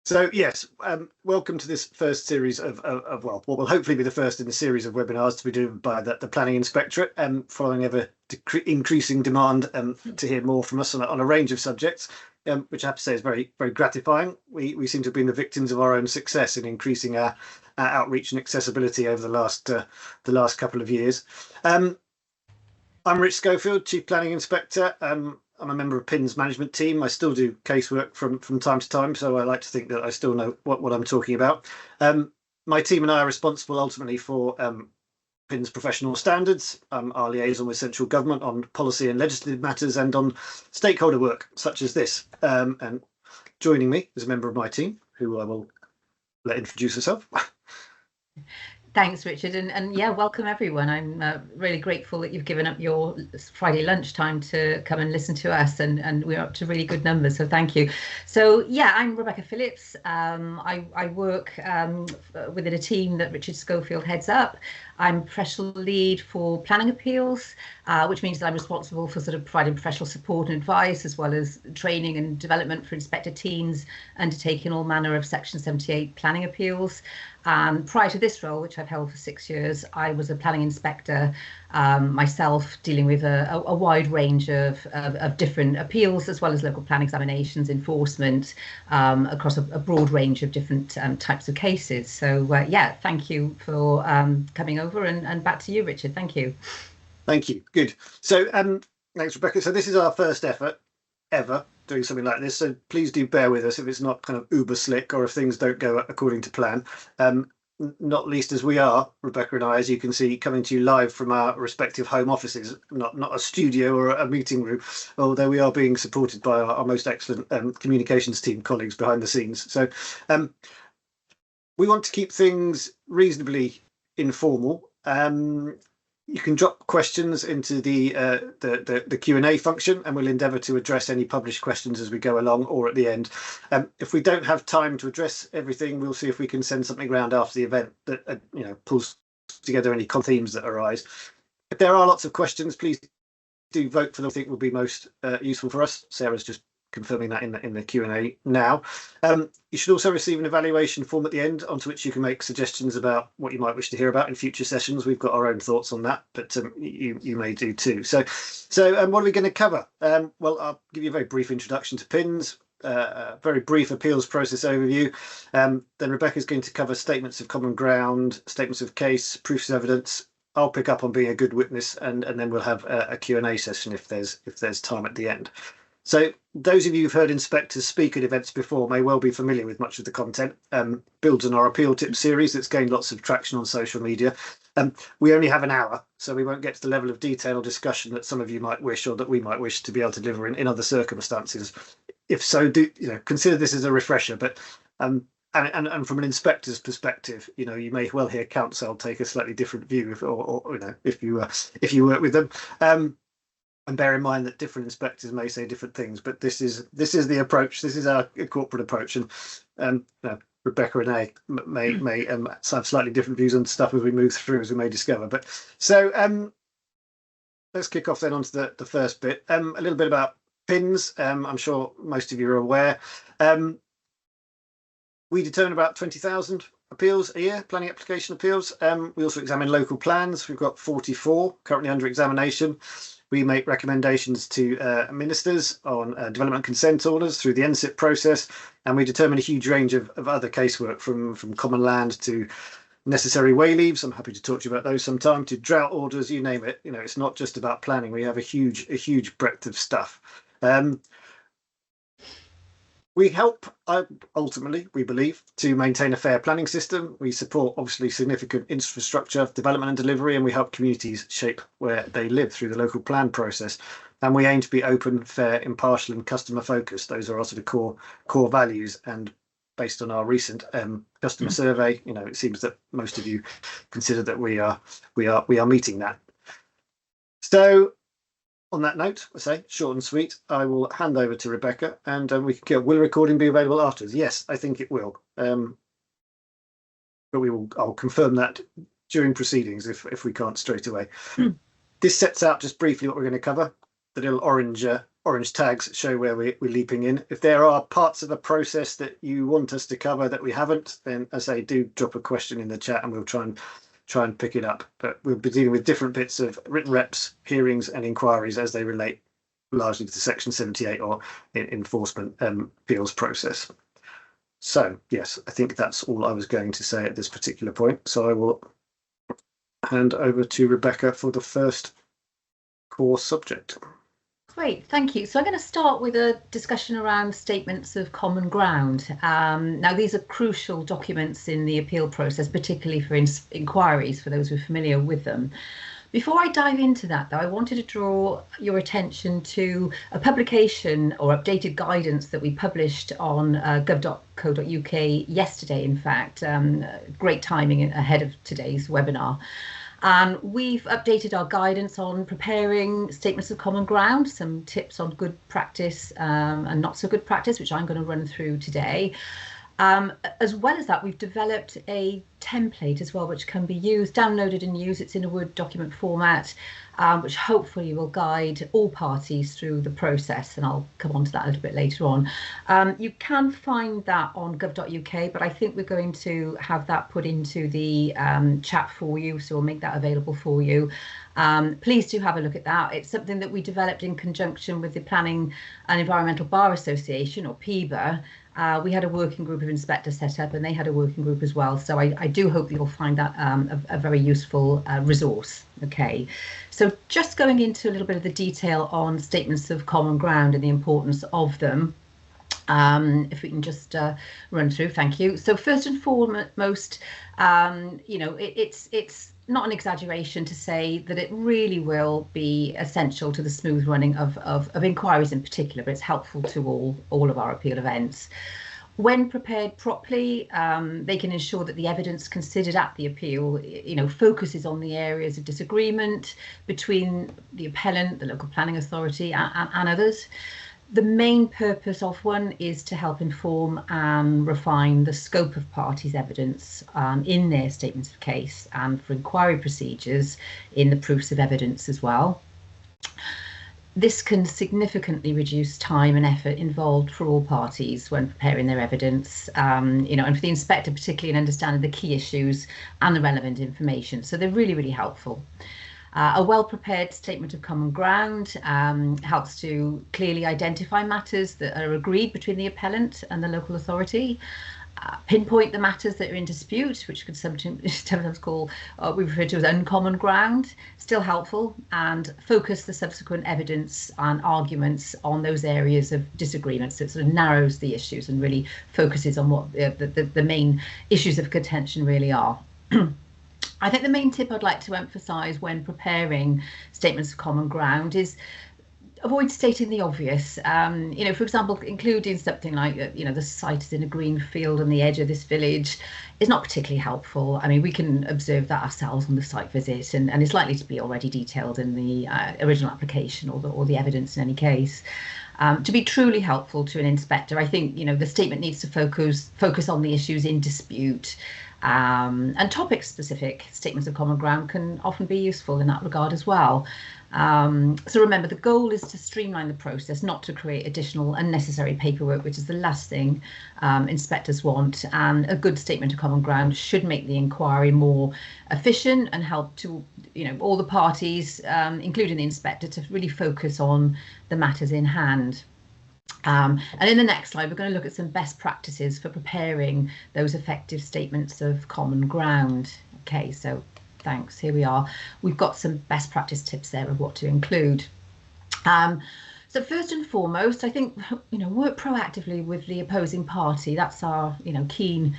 So yes, welcome to this first series well, what will hopefully be the first in the series of webinars to be done by the Planning Inspectorate, following ever increasing demand to hear more from us on a range of subjects, which I have to say is very, very gratifying. We seem to have been the victims of our own success in increasing our outreach and accessibility over the last couple of years. I'm Rich Schofield, Chief Planning Inspector. I'm a member of PIN's management team. I still do casework from time to time, so I like to think that I still know what I'm talking about. My team and I are responsible ultimately for PIN's professional standards, our liaison with central government on policy and legislative matters, and on stakeholder work such as this. And joining me is a member of my team, who I will let introduce herself. Thanks, Richard, and yeah, welcome everyone. I'm really grateful that you've given up your Friday lunchtime to come and listen to us, and we're up to really good numbers, so thank you. So yeah, I'm Rebecca Phillips. I work within a team that Richard Schofield heads up. I'm professional lead for planning appeals, which means that I'm responsible for sort of providing professional support and advice, as well as training and development for inspector teams, undertaking all manner of Section 78 planning appeals. Prior to this role, which I've held for 6 years, I was a planning inspector myself, dealing with a wide range of different appeals, as well as local plan examinations, enforcement, across a broad range of different types of cases. So yeah, thank you for coming over, and back to you, Richard. Thank you. Thank you. Good. So thanks, Rebecca. So this is our first effort ever doing something like this, so please do bear with us if it's not kind of uber slick or if things don't go according to plan, not least as we are, Rebecca and I, as you can see, coming to you live from our respective home offices, not a studio or a meeting room, although we are being supported by our most excellent communications team colleagues behind the scenes. So we want to keep things reasonably informal. You can drop questions into the Q&A function, and we'll endeavour to address any published questions as we go along or at the end. If we don't have time to address everything, we'll see if we can send something around after the event that pulls together any themes that arise. If there are lots of questions, please do vote for the thing that would be most useful for us. Sarah's just confirming that in the Q&A now. You should also receive an evaluation form at the end, onto which you can make suggestions about what you might wish to hear about in future sessions. We've got our own thoughts on that, but you may do too. So what are we going to cover? Well, I'll give you a very brief introduction to PINs, a very brief appeals process overview. Then Rebecca's going to cover statements of common ground, statements of case, proofs of evidence. I'll pick up on being a good witness, and then we'll have a Q&A session if there's time at the end. So those of you who've heard inspectors speak at events before may well be familiar with much of the content. Builds on our appeal tip series that's gained lots of traction on social media. We only have an hour, so we won't get to the level of detail or discussion that some of you might wish, or that we might wish to be able to deliver in other circumstances. If so, do consider this as a refresher. But and from an inspector's perspective, you may well hear counsel take a slightly different view, if you work with them. And bear in mind that different inspectors may say different things, but this is the approach. This is our corporate approach, and Rebecca and I may have slightly different views on stuff as we move through, as we may discover. But so let's kick off then onto the first bit. A little bit about PINs. I'm sure most of you are aware. We determine about 20,000 appeals a year, planning application appeals. We also examine local plans. We've got 44 currently under examination. We make recommendations to ministers on development consent orders through the NSIP process, and we determine a huge range of other casework, from common land to necessary way leaves. I'm happy to talk to you about those sometime, to drought orders, you name it. It's not just about planning. We have a huge breadth of stuff. We help, ultimately, we believe, to maintain a fair planning system. We support, obviously, significant infrastructure development and delivery, and we help communities shape where they live through the local plan process. And we aim to be open, fair, impartial, and customer focused. Those are our sort of core values. And based on our recent customer survey, it seems that most of you consider that we are meeting that. So, on that note, I say short and sweet, I will hand over to Rebecca, and will the recording be available afterwards? Yes, I think it will. But I'll confirm that during proceedings if we can't straight away. This sets out just briefly what we're going to cover. The little orange orange tags show where we're leaping in. If there are parts of the process that you want us to cover that we haven't, then as I say, do drop a question in the chat and we'll try and pick it up. But we'll be dealing with different bits of written reps, hearings and inquiries as they relate largely to Section 78 or enforcement appeals process. So yes, I think that's all I was going to say at this particular point. So I will hand over to Rebecca for the first core subject. Great, thank you. So I'm going to start with a discussion around statements of common ground. Now, these are crucial documents in the appeal process, particularly for inquiries, for those who are familiar with them. Before I dive into that, though, I wanted to draw your attention to a publication or updated guidance that we published on gov.co.uk yesterday, in fact. Great timing ahead of today's webinar. And we've updated our guidance on preparing statements of common ground, some tips on good practice and not so good practice, which I'm going to run through today. As well as that, we've developed a template as well, which can be used, downloaded and used. It's in a Word document format, which hopefully will guide all parties through the process. And I'll come on to that a little bit later on. You can find that on gov.uk, but I think we're going to have that put into the chat for you. So we'll make that available for you. Please do have a look at that. It's something that we developed in conjunction with the Planning and Environmental Bar Association, or PEBA. We had a working group of inspectors set up and they had a working group as well. So I do hope that you'll find that a very useful resource. Okay, so just going into a little bit of the detail on statements of common ground and the importance of them. If we can just run through, thank you. So first and foremost, you know, it's not an exaggeration to say that it really will be essential to the smooth running of inquiries in particular, but it's helpful to all of our appeal events. When prepared properly, they can ensure that the evidence considered at the appeal, you know, focuses on the areas of disagreement between the appellant, the local planning authority, and others. The main purpose of one is to help inform and refine the scope of parties' evidence in their statements of case and for inquiry procedures in the proofs of evidence as well. This can significantly reduce time and effort involved for all parties when preparing their evidence, you know, and for the inspector particularly in understanding the key issues and the relevant information. So they're really, really helpful. A well-prepared statement of common ground helps to clearly identify matters that are agreed between the appellant and the local authority, pinpoint the matters that are in dispute, which could sometimes call we refer to as uncommon ground, still helpful, and focus the subsequent evidence and arguments on those areas of disagreement. So it sort of narrows the issues and really focuses on what the main issues of contention really are. I think the main tip I'd like to emphasise when preparing statements of common ground is avoid stating the obvious. You know, for example, including something like, you know, the site is in a green field on the edge of this village is not particularly helpful. I mean, we can observe that ourselves on the site visit, and it's likely to be already detailed in the original application or the evidence in any case. To be truly helpful to an inspector, I think, you know, the statement needs to focus on the issues in dispute. And topic-specific statements of common ground can often be useful in that regard as well. So remember, the goal is to streamline the process, not to create additional unnecessary paperwork, which is the last thing inspectors want. And a good statement of common ground should make the inquiry more efficient and help to, you know, all the parties, including the inspector, to really focus on the matters in hand. And in the next slide, we're going to look at some best practices for preparing those effective statements of common ground. Okay, so thanks. Here we are. We've got some best practice tips there of what to include. So first and foremost, I think, you know, work proactively with the opposing party. That's our, you know, key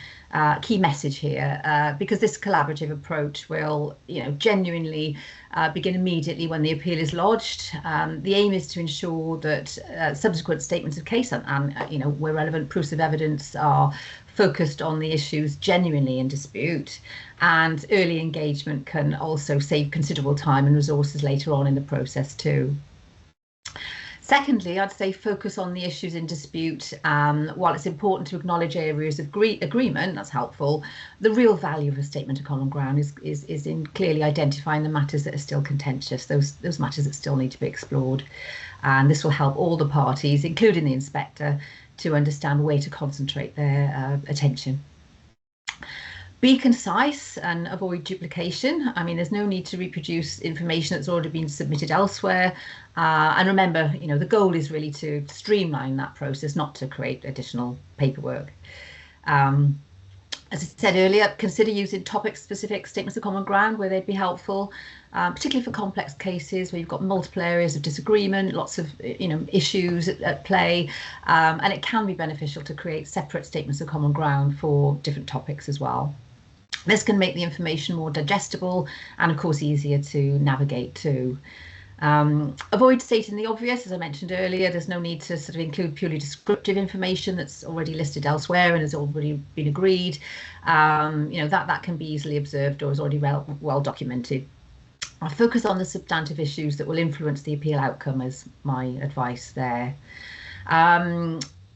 message here, because this collaborative approach will, you know, genuinely begin immediately when the appeal is lodged. The aim is to ensure that subsequent statements of case and you know, where relevant proofs of evidence are focused on the issues genuinely in dispute, and early engagement can also save considerable time and resources later on in the process too. Secondly, I'd say focus on the issues in dispute. While it's important to acknowledge areas of agreement, that's helpful, the real value of a statement of common ground is in clearly identifying the matters that are still contentious, those matters that still need to be explored. And this will help all the parties, including the inspector, to understand where to concentrate their attention. Be concise and avoid duplication. I mean, there's no need to reproduce information that's already been submitted elsewhere. And remember, the goal is really to streamline that process, not to create additional paperwork. As I said earlier, consider using topic-specific statements of common ground where they'd be helpful, particularly for complex cases where you've got multiple areas of disagreement, lots of issues at play, and it can be beneficial to create separate statements of common ground for different topics as well. This can make the information more digestible and, of course, easier to navigate too. Avoid stating the obvious. As I mentioned earlier, there's no need to sort of include purely descriptive information that's already listed elsewhere and has already been agreed. That can be easily observed or is already well documented. I'll focus on the substantive issues that will influence the appeal outcome as my advice there.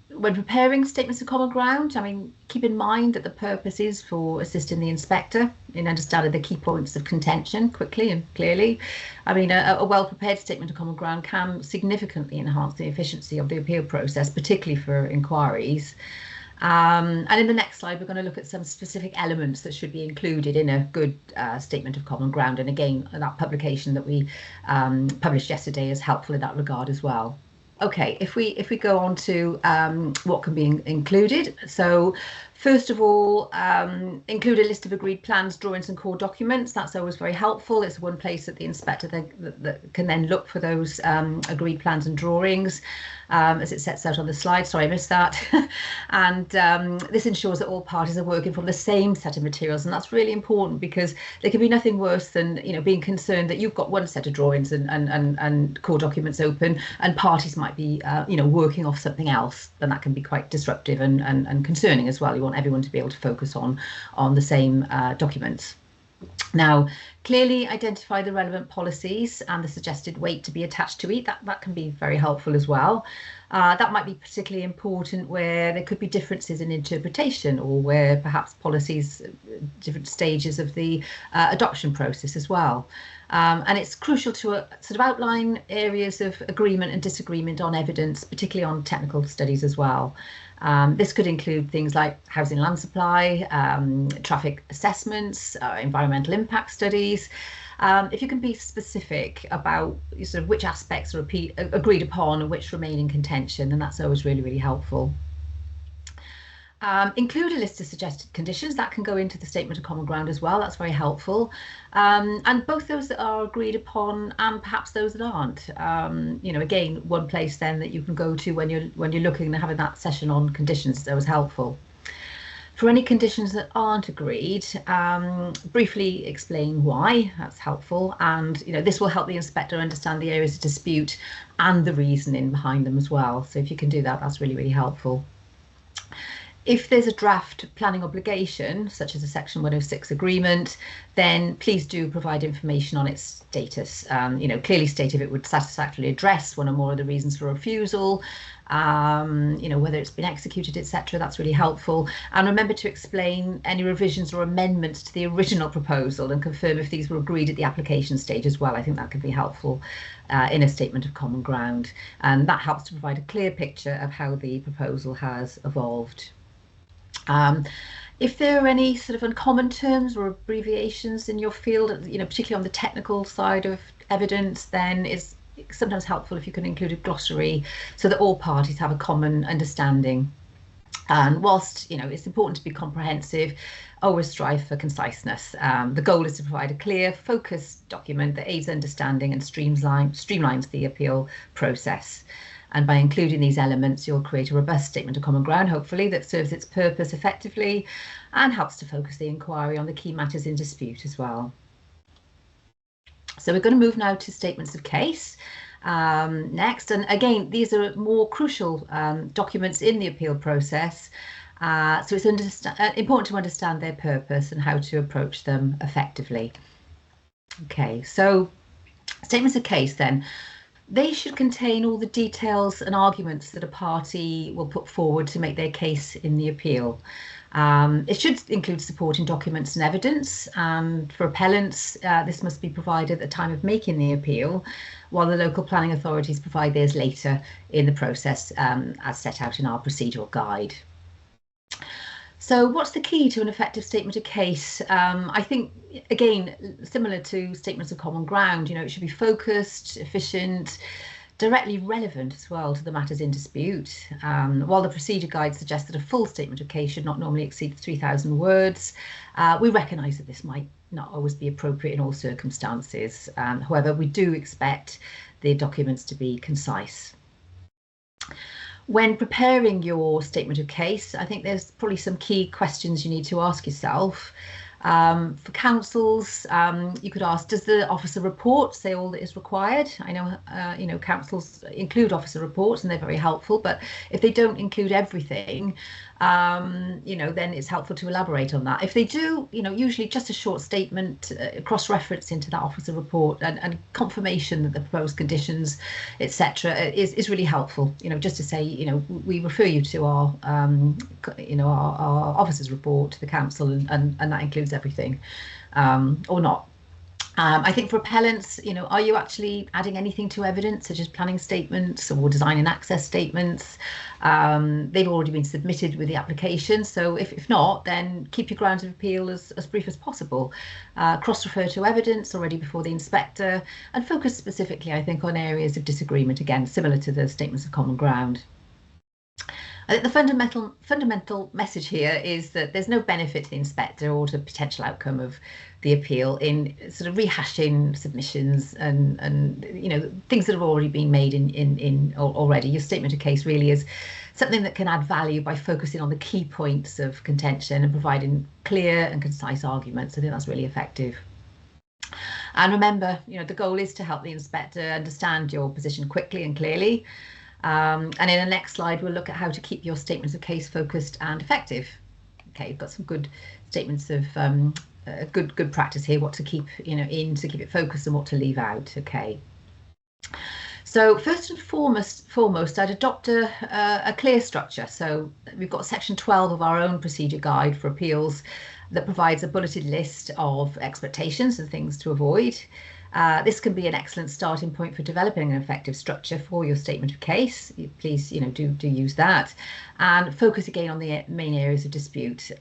When preparing statements of common ground, I mean, keep in mind that the purpose is for assisting the inspector in understanding the key points of contention quickly and clearly. I mean, a well-prepared statement of common ground can significantly enhance the efficiency of the appeal process, particularly for inquiries. And in the next slide, we're going to look at some specific elements that should be included in a good statement of common ground. And again, that publication that we published yesterday is helpful in that regard as well. Okay, if we go on to what can be included. So first of all, include a list of agreed plans, drawings and core documents. That's always very helpful. It's one place that the inspector that can then look for those agreed plans and drawings as it sets out on the slide. Sorry, I missed that. And this ensures that all parties are working from the same set of materials. And that's really important because there can be nothing worse than being concerned that you've got one set of drawings and core documents open and parties might be working off something else. Then that can be quite disruptive and concerning as well. You want everyone to be able to focus on the same documents. Now, clearly identify the relevant policies and the suggested weight to be attached to each. That can be very helpful as well. That might be particularly important where there could be differences in interpretation or where perhaps policies, different stages of the adoption process as well. And it's crucial to sort of outline areas of agreement and disagreement on evidence, particularly on technical studies as well. This could include things like housing land supply, traffic assessments, environmental impact studies. If you can be specific about sort of which aspects are agreed upon and which remain in contention, then that's always really, really helpful. Include a list of suggested conditions that can go into the statement of common ground as well. That's very helpful. And both those that are agreed upon and perhaps those that aren't. Again, one place then that you can go to when you're looking and having that session on conditions that was helpful. For any conditions that aren't agreed, briefly explain why. That's helpful. And this will help the inspector understand the areas of dispute and the reasoning behind them as well. So if you can do that, that's really, really helpful. If there's a draft planning obligation, such as a Section 106 agreement, then please do provide information on its status. Clearly state if it would satisfactorily address one or more of the reasons for refusal, whether it's been executed, etc. That's really helpful. And remember to explain any revisions or amendments to the original proposal and confirm if these were agreed at the application stage as well. I think that could be helpful in a statement of common ground. And that helps to provide a clear picture of how the proposal has evolved. If there are any sort of uncommon terms or abbreviations in your field, particularly on the technical side of evidence, then it's sometimes helpful if you can include a glossary so that all parties have a common understanding. And whilst it's important to be comprehensive, always strive for conciseness. The goal is to provide a clear, focused document that aids understanding and streamlines the appeal process. And by including these elements, you'll create a robust statement of common ground, hopefully, that serves its purpose effectively and helps to focus the inquiry on the key matters in dispute as well. So we're going to move now to statements of case next. And again, these are more crucial documents in the appeal process. So it's important to understand their purpose and how to approach them effectively. Okay, so statements of case then. They should contain all the details and arguments that a party will put forward to make their case in the appeal. It should include supporting documents and evidence, and for appellants, this must be provided at the time of making the appeal, while the local planning authorities provide theirs later in the process, as set out in our procedural guide. So what's the key to an effective statement of case? I think, again, similar to statements of common ground, it should be focused, efficient, directly relevant as well to the matters in dispute. While the procedure guide suggests that a full statement of case should not normally exceed 3,000 words, we recognise that this might not always be appropriate in all circumstances. However, we do expect the documents to be concise. When preparing your statement of case, I think there's probably some key questions you need to ask yourself. For councils, you could ask, does the officer report say all that is required? I know, councils include officer reports and they're very helpful, but if they don't include everything, then it's helpful to elaborate on that. If they do, usually just a short statement, cross-reference into that officer report and confirmation that the proposed conditions, etc., is really helpful. Just to say, we refer you to our, our officer's report to the council, and that includes everything, or not. I think for appellants, are you actually adding anything to evidence, such as planning statements or design and access statements? They've already been submitted with the application, so if not, then keep your grounds of appeal as brief as possible. Cross-refer to evidence already before the inspector, and focus specifically, I think, on areas of disagreement, again, similar to the statements of common ground. I think the fundamental message here is that there's no benefit to the inspector or to the potential outcome of the appeal in sort of rehashing submissions and things that have already been made in already. Your statement of case really is something that can add value by focusing on the key points of contention and providing clear and concise arguments. I think that's really effective. And remember, the goal is to help the inspector understand your position quickly and clearly. And in the next slide, we'll look at how to keep your statements of case focused and effective. Okay, you've got some good statements of good practice here, what to keep in to keep it focused and what to leave out. Okay. So first and foremost, I'd adopt a clear structure. So we've got section 12 of our own procedure guide for appeals that provides a bulleted list of expectations and things to avoid. This can be an excellent starting point for developing an effective structure for your statement of case. Please, do use that, and focus again on the main areas of dispute.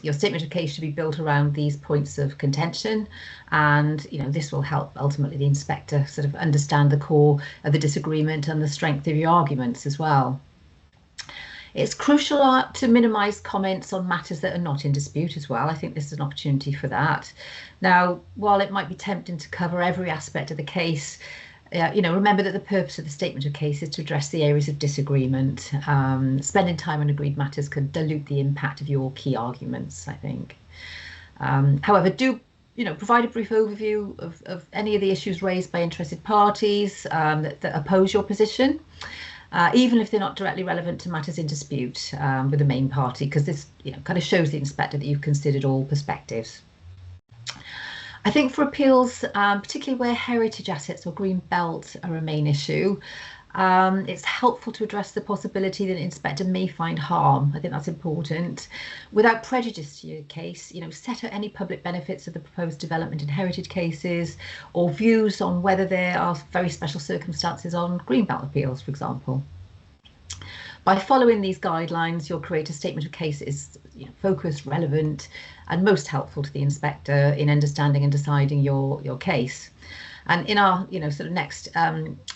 Your statement of case should be built around these points of contention, and this will help ultimately the inspector sort of understand the core of the disagreement and the strength of your arguments as well. It's crucial to minimise comments on matters that are not in dispute as well. I think this is an opportunity for that. Now, while it might be tempting to cover every aspect of the case, remember that the purpose of the statement of case is to address the areas of disagreement. Spending time on agreed matters can dilute the impact of your key arguments, I think. However, do provide a brief overview of any of the issues raised by interested parties that oppose your position. Even if they're not directly relevant to matters in dispute with the main party, because this kind of shows the inspector that you've considered all perspectives. I think for appeals, particularly where heritage assets or green belt are a main issue, it's helpful to address the possibility that an inspector may find harm. I think that's important. Without prejudice to your case, set out any public benefits of the proposed development in heritage cases, or views on whether there are very special circumstances on greenbelt appeals, for example. By following these guidelines, you'll create a statement of case that is focused, relevant, and most helpful to the inspector in understanding and deciding your case. And in our, sort of next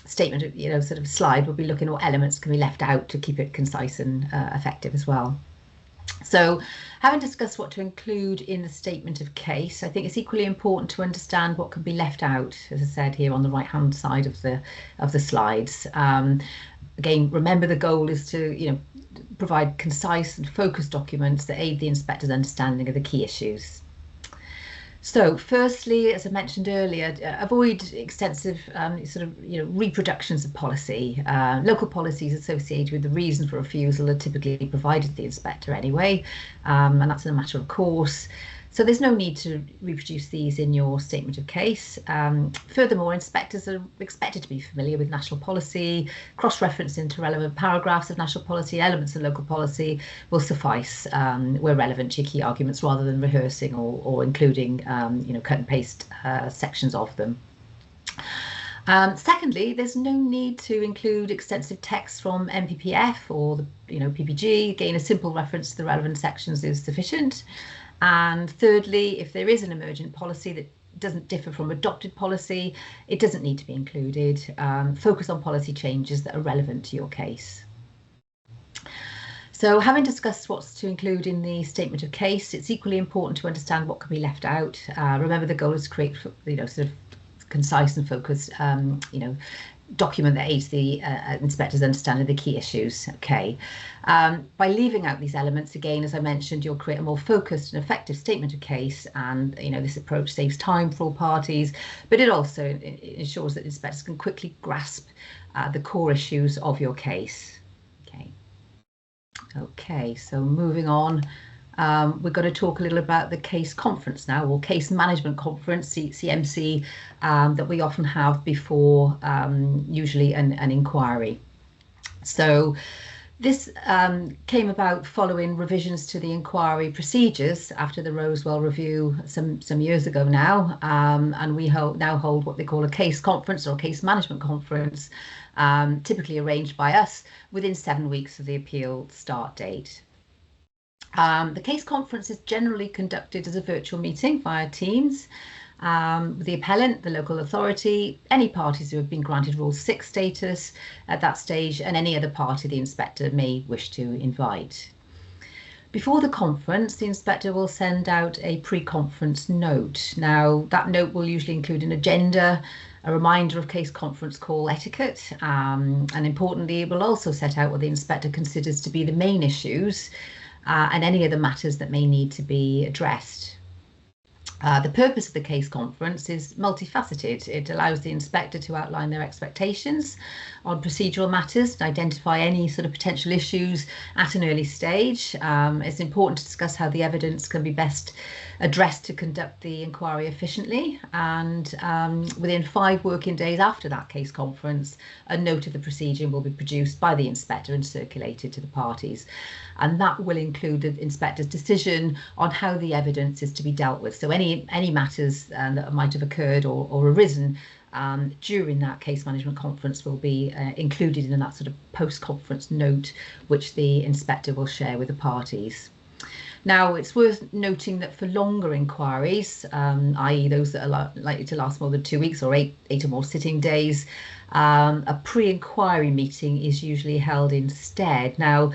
statement, sort of slide, we'll be looking at what elements can be left out to keep it concise and effective as well. So, having discussed what to include in the statement of case, I think it's equally important to understand what can be left out, as I said here on the right-hand side of the slides. Again, remember the goal is to, provide concise and focused documents that aid the inspector's understanding of the key issues. So firstly, as I mentioned earlier, avoid extensive reproductions of policy. Local policies associated with the reason for refusal are typically provided to the inspector anyway, and that's a matter of course. So there's no need to reproduce these in your statement of case. Furthermore, inspectors are expected to be familiar with national policy. Cross-reference into relevant paragraphs of national policy, elements of local policy will suffice where relevant to your key arguments, rather than rehearsing or including cut and paste sections of them. Secondly, there's no need to include extensive text from MPPF or the PPG. Again, a simple reference to the relevant sections is sufficient. And thirdly, if there is an emergent policy that doesn't differ from adopted policy, it doesn't need to be included. Focus on policy changes that are relevant to your case. So having discussed what's to include in the statement of case, it's equally important to understand what can be left out. Remember, the goal is to create sort of concise and focused document that aids the inspector's understanding of the key issues. Okay, by leaving out these elements, again, as I mentioned, you'll create a more focused and effective statement of case, and this approach saves time for all parties, but it also ensures that inspectors can quickly grasp the core issues of your case. Okay, so moving on. We're going to talk a little about the case conference now, or case management conference, CMC, that we often have before usually an inquiry. So this came about following revisions to the inquiry procedures after the Rosewell review some years ago now, and we now hold what they call a case conference or a case management conference, typically arranged by us within 7 weeks of the appeal start date. The case conference is generally conducted as a virtual meeting via Teams with the appellant, the local authority, any parties who have been granted Rule 6 status at that stage, and any other party the inspector may wish to invite. Before the conference, the inspector will send out a pre-conference note. Now, that note will usually include an agenda, a reminder of case conference call etiquette, and importantly, it will also set out what the inspector considers to be the main issues and any other matters that may need to be addressed. The purpose of the case conference is multifaceted. It allows the inspector to outline their expectations on procedural matters and identify any sort of potential issues at an early stage. It's important to discuss how the evidence can be best addressed to conduct the inquiry efficiently, and within 5 working days after that case conference, a note of the procedure will be produced by the inspector and circulated to the parties, and that will include the inspector's decision on how the evidence is to be dealt with. So any matters that might have occurred or arisen during that case management conference will be included in that sort of post-conference note, which the inspector will share with the parties. Now, it's worth noting that for longer inquiries, i.e. those that are likely to last more than 2 weeks or eight or more sitting days, a pre-inquiry meeting is usually held instead. Now,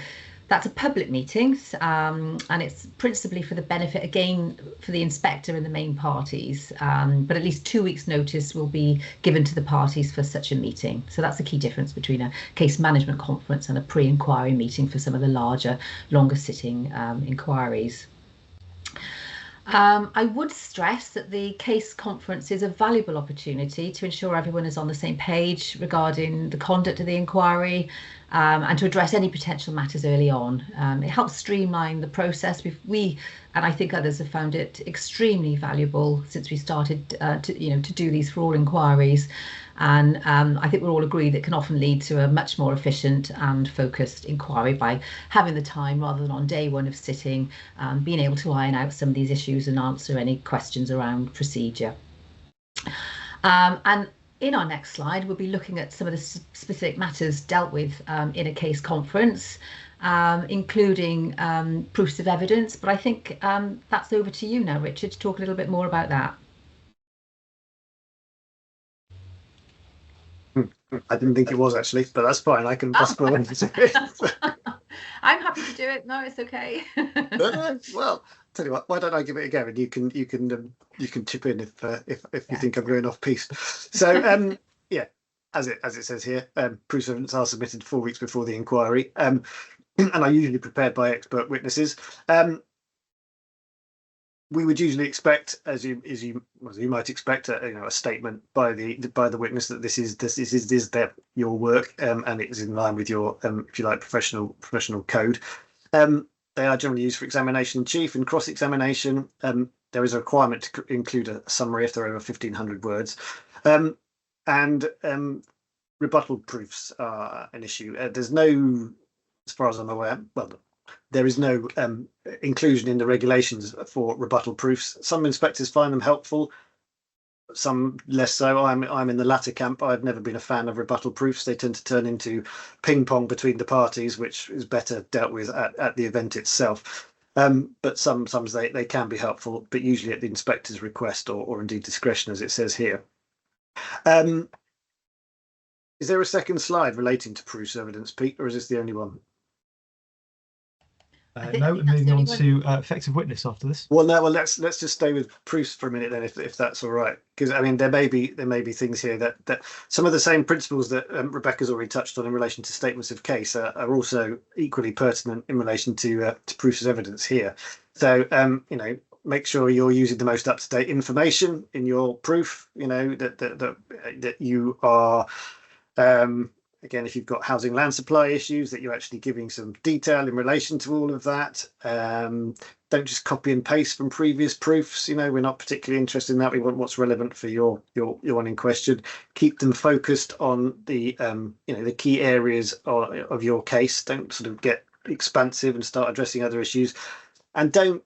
that's a public meeting, and it's principally for the benefit, again, for the inspector and the main parties, but at least 2 weeks notice will be given to the parties for such a meeting. So that's the key difference between a case management conference and a pre-inquiry meeting for some of the larger, longer sitting inquiries. I would stress that the case conference is a valuable opportunity to ensure everyone is on the same page regarding the conduct of the inquiry, and to address any potential matters early on. It helps streamline the process. We and I think others have found it extremely valuable since we started to do these for all inquiries, and I think we're all agreed that it can often lead to a much more efficient and focused inquiry by having the time, rather than on day one of sitting, being able to iron out some of these issues and answer any questions around procedure. And in our next slide, we'll be looking at some of the specific matters dealt with in a case conference, including proofs of evidence. But I think that's over to you now, Richard, to talk a little bit more about that. I didn't think it was actually, but that's fine. I can pass on to it. I'm happy to do it. No, it's okay. Well, tell you what, why don't I give it a go, and you can chip in if you think I'm going off piece. So yeah, as it says here, proofs of evidence are submitted 4 weeks before the inquiry, and are usually prepared by expert witnesses. We would usually expect, as you might expect, a statement by the witness that this is your work, and it is in line with your if you like professional code. They are generally used for examination in chief and cross-examination. There is a requirement to include a summary if they're over 1,500 words. And rebuttal proofs are an issue. There's no, as far as I'm aware, well, there is no inclusion in the regulations for rebuttal proofs. Some inspectors find them helpful, some less so. I'm in the latter camp. I've never been a fan of rebuttal proofs. They tend to turn into ping pong between the parties, which is better dealt with at the event itself. But sometimes they can be helpful, but usually at the inspector's request or indeed discretion, as it says here. Is there a second slide relating to proofs of evidence, Pete, or is this the only one? No, we're moving on to effective witness after this. Well, no. Well, let's just stay with proofs for a minute then, if that's all right. Because I mean, there may be things here that some of the same principles that Rebecca's already touched on in relation to statements of case are also equally pertinent in relation to proofs of evidence here. So, make sure you're using the most up-to-date information in your proof. That you are. Again, if you've got housing land supply issues, that you're actually giving some detail in relation to all of that. Don't just copy and paste from previous proofs. We're not particularly interested in that. We want what's relevant for your one in question. Keep them focused on the the key areas of your case. Don't sort of get expansive and start addressing other issues. And don't,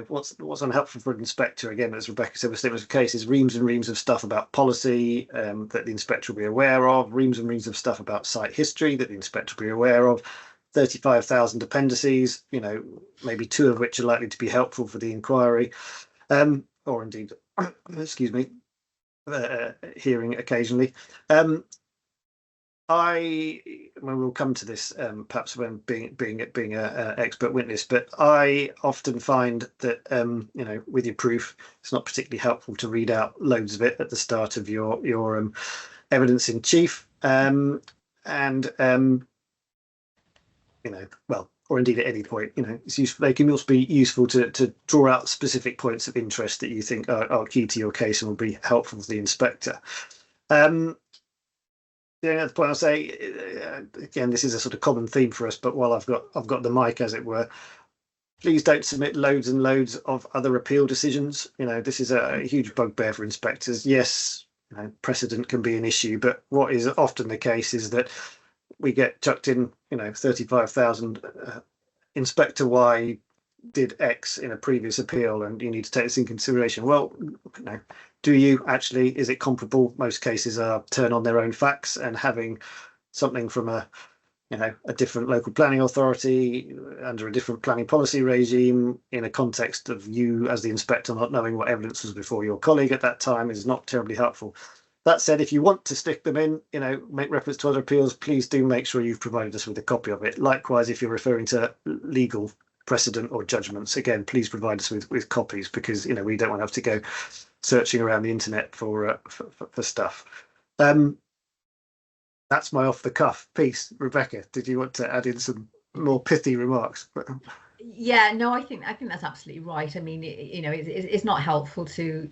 what's unhelpful for an inspector, again, as Rebecca said with statements of case, is reams and reams of stuff about policy that the inspector will be aware of, reams and reams of stuff about site history that the inspector will be aware of, 35,000 appendices, maybe 2 of which are likely to be helpful for the inquiry, or indeed, excuse me, hearing occasionally. We'll come to this perhaps when being an expert witness, but I often find that with your proof, it's not particularly helpful to read out loads of it at the start of your evidence in chief, or indeed at any point. It's useful. They can also be useful to draw out specific points of interest that you think are key to your case and will be helpful to the inspector. The only other point I'll say, again, this is a sort of common theme for us, but while I've got the mic, as it were, please don't submit loads and loads of other appeal decisions. This is a huge bugbear for inspectors. Yes, precedent can be an issue, but what is often the case is that we get chucked in, 35,000 Inspector Y did X in a previous appeal, and you need to take this in consideration. Well, do you actually? Is it comparable? Most cases are turn on their own facts, and having something from a different local planning authority under a different planning policy regime in a context of you as the inspector not knowing what evidence was before your colleague at that time is not terribly helpful. That said, if you want to stick them in, make reference to other appeals, please do make sure you've provided us with a copy of it. Likewise, if you're referring to legal precedent or judgments, again, please provide us with copies, because we don't want to have to go searching around the internet for stuff. That's my off the cuff piece. Rebecca, did you want to add in some more pithy remarks? Yeah, no, I think that's absolutely right. I mean, it's not helpful to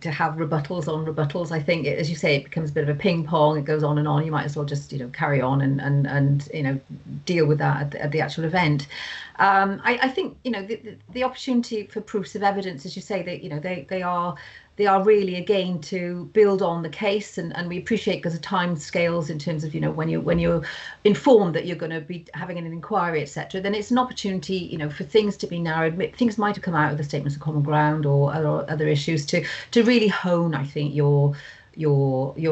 have rebuttals on rebuttals. I think, as you say, it becomes a bit of a ping pong. It goes on and on. You might as well just carry on and deal with that at the actual event. I think the opportunity for proofs of evidence, as you say, that they are really again to build on the case, and we appreciate because of time scales in terms of when you're informed that you're going to be having an inquiry, etc. Then it's an opportunity for things to be narrowed. Things might have come out of the statements of common ground or other issues to really hone, I think, your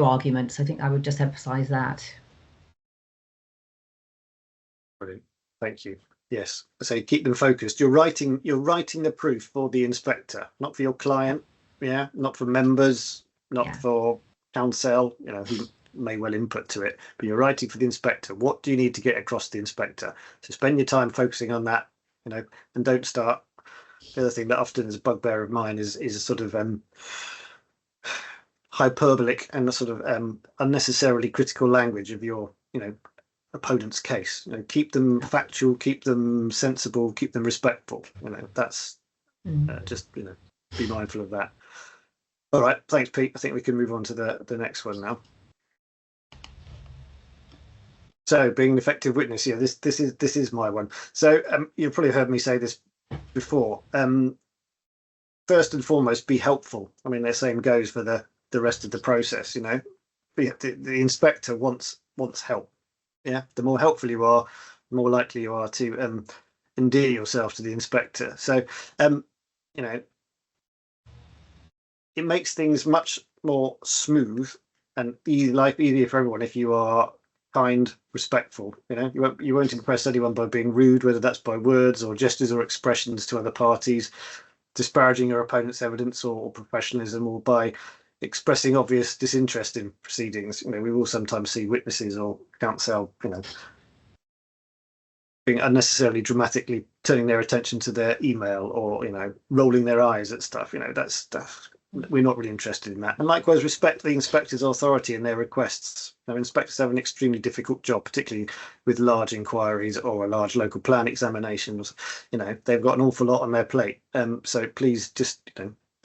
arguments. I think I would just emphasise that. Brilliant, thank you. Yes, so keep them focused. You're writing the proof for the inspector, not for your client. Yeah, not for members, not for counsel, who may well input to it, but you're writing for the inspector. What do you need to get across the inspector? So spend your time focusing on that, and don't start. The other thing that often is a bugbear of mine is a sort of hyperbolic and a sort of unnecessarily critical language of your, opponent's case. Keep them factual, keep them sensible, keep them respectful. That's just be mindful of that. All right, thanks, Pete. I think we can move on to the next one now. So, being an effective witness, yeah, this is my one. So, you've probably heard me say this before. First and foremost, be helpful. I mean, the same goes for the rest of the process. The inspector wants help. Yeah, the more helpful you are, the more likely you are to endear yourself to the inspector. So, it makes things much more smooth and easier for everyone if you are kind, respectful. You won't impress anyone by being rude, whether that's by words or gestures or expressions to other parties, disparaging your opponent's evidence or professionalism, or by expressing obvious disinterest in proceedings. We will sometimes see witnesses or counsel, being unnecessarily dramatically turning their attention to their email, or rolling their eyes at stuff. That's stuff we're not really interested in that. And likewise, respect the inspector's authority and their requests. Inspectors have an extremely difficult job, particularly with large inquiries or a large local plan examinations. They've got an awful lot on their plate. So please just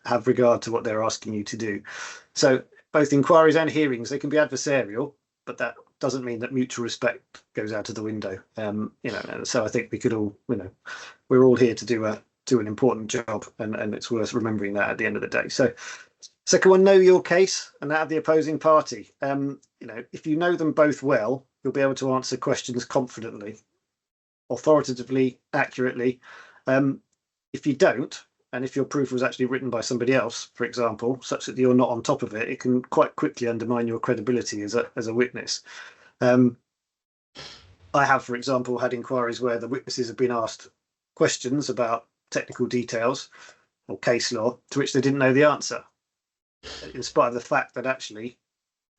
have regard to what they're asking you to do. So both inquiries and hearings, they can be adversarial, but that doesn't mean that mutual respect goes out of the window. So I think we could all, we're all here to do an important job, and it's worth remembering that at the end of the day. So, second one, know your case and that of the opposing party. If you know them both well, you'll be able to answer questions confidently, authoritatively, accurately. If you don't, and if your proof was actually written by somebody else, for example, such that you're not on top of it, it can quite quickly undermine your credibility as a witness. I have, for example, had inquiries where the witnesses have been asked questions about technical details or case law to which they didn't know the answer, in spite of the fact that actually